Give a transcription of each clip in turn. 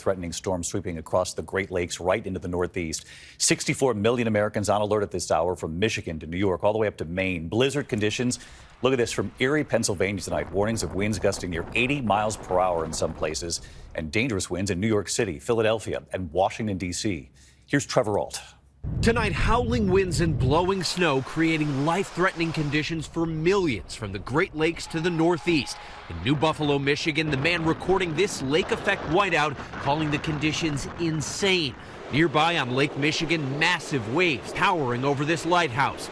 Threatening storm sweeping across the Great Lakes right into the Northeast. 64 million Americans on alert at this hour from Michigan to New York, all the way up to Maine. Blizzard conditions. Look at this from Erie, Pennsylvania tonight. Warnings of winds gusting near 80 miles per hour in some places and dangerous winds in New York City, Philadelphia, and Washington, D.C. Here's Trevor Ault. Tonight, howling winds and blowing snow creating life-threatening conditions for millions from the Great Lakes to the Northeast. In New Buffalo, Michigan, the man recording this lake effect whiteout calling the conditions insane. Nearby on Lake Michigan, massive waves towering over this lighthouse.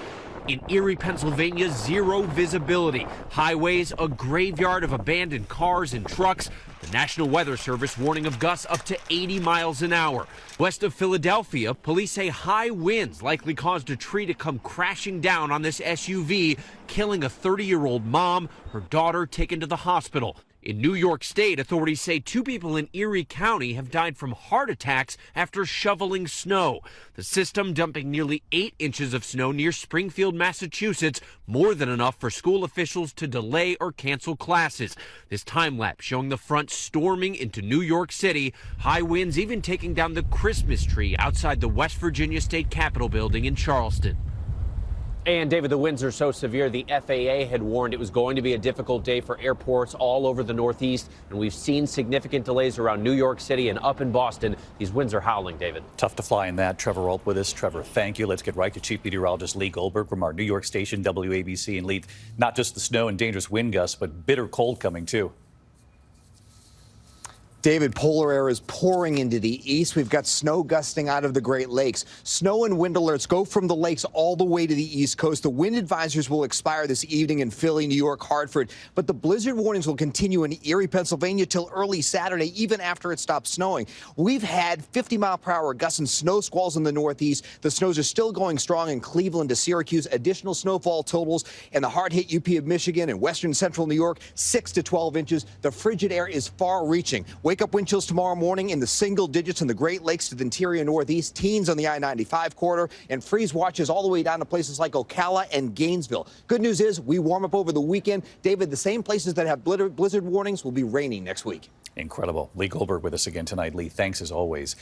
In Erie, Pennsylvania, zero visibility. Highways, a graveyard of abandoned cars and trucks. The National Weather Service warning of gusts up to 80 miles an hour. West of Philadelphia, police say high winds likely caused a tree to come crashing down on this SUV, killing a 30-year-old mom, her daughter taken to the hospital. In New York State, authorities say 2 people in Erie County have died from heart attacks after shoveling snow. The system dumping nearly 8 inches of snow near Springfield, Massachusetts, more than enough for school officials to delay or cancel classes. This time lapse showing the front storming into New York City. High winds even taking down the Christmas tree outside the West Virginia State Capitol building in Charleston. And David, the winds are so severe, the FAA had warned it was going to be a difficult day for airports all over the Northeast. And we've seen significant delays around New York City and up in Boston. These winds are howling, David. Tough to fly in that. Trevor Ault with us. Trevor, thank you. Let's get right to Chief Meteorologist Lee Goldberg from our New York station, WABC. And Lee, not just the snow and dangerous wind gusts, but bitter cold coming, too. David, polar air is pouring into the east. We've got snow gusting out of the Great Lakes. Snow and wind alerts go from the lakes all the way to the East Coast. The wind advisories will expire this evening in Philly, New York, Hartford. But the blizzard warnings will continue in Erie, Pennsylvania till early Saturday, even after it stops snowing. We've had 50-mile-per-hour gusts and snow squalls in the Northeast. The snows are still going strong in Cleveland to Syracuse. Additional snowfall totals in the hard-hit UP of Michigan and western central New York, 6 to 12 inches. The frigid air is far-reaching. Wake-up wind chills tomorrow morning in the single digits in the Great Lakes to the interior Northeast, teens on the I-95 corridor, and freeze watches all the way down to places like Ocala and Gainesville. Good news is we warm up over the weekend. David, the same places that have blizzard warnings will be raining next week. Incredible. Lee Goldberg with us again tonight. Lee, thanks as always.